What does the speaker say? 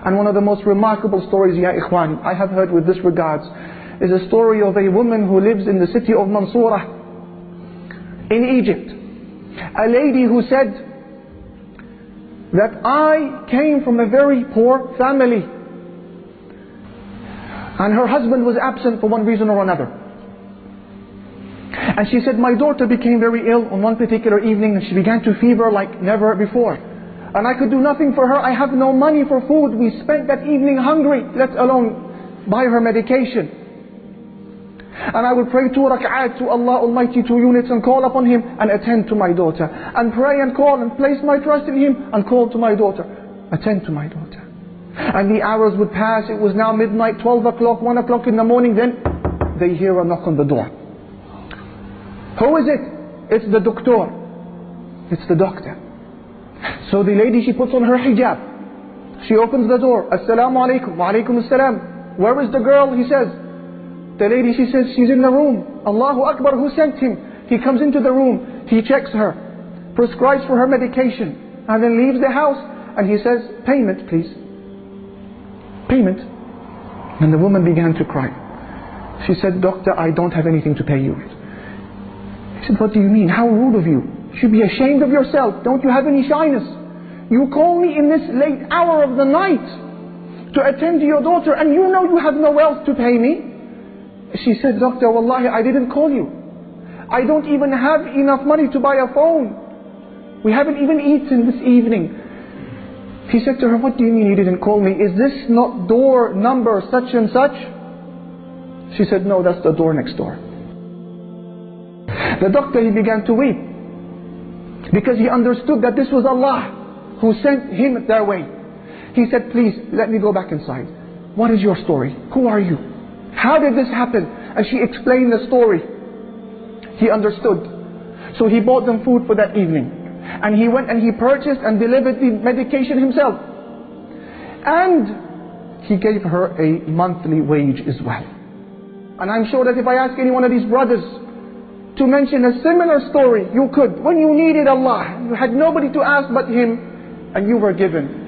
And one of the most remarkable stories, Ya Ikhwan, I have heard with this regards, is a story of a woman who lives in the city of Mansourah in Egypt. A lady who said that I came from a very poor family, and her husband was absent for one reason or another. And she said, my daughter became very ill on one particular evening, and she began to fever like never before. And I could do nothing for her. I have no money for food. We spent that evening hungry, let alone buy her medication. And I would pray 2 rak'at to Allah Almighty, 2 units, and call upon Him and attend to my daughter. And pray and call and place my trust in Him and call to my daughter. Attend to my daughter. And the hours would pass. It was now midnight, 12 o'clock, 1 o'clock in the morning. Then they hear a knock on the door. Who is it? It's the doctor. It's the doctor. So the lady, she puts on her hijab. She opens the door. Assalamu alaikum. Wa alaikum assalam. Where is the girl? He says. The lady, she says, she's in the room. Allahu Akbar, who sent him? He comes into the room. He checks her, prescribes for her medication, and then leaves the house. And he says, payment please. Payment. And the woman began to cry. She said, doctor, I don't have anything to pay you with. He said, what do you mean? How rude of you. You should be ashamed of yourself. Don't you have any shyness? You call me in this late hour of the night to attend to your daughter, and you know you have no wealth to pay me. She said, doctor, wallahi, I didn't call you. I don't even have enough money to buy a phone. We haven't even eaten this evening. He said to her, what do you mean you didn't call me? Is this not door number such and such? She said, no, that's the door next door. The doctor, he began to weep, because he understood that this was Allah who sent him their way. He said, please, let me go back inside. What is your story? Who are you? How did this happen? And she explained the story. He understood. So he bought them food for that evening. And he went and he purchased and delivered the medication himself. And he gave her a monthly wage as well. And I'm sure that if I ask any one of these brothers to mention a similar story, you could. When you needed Allah, you had nobody to ask but Him, and you were given.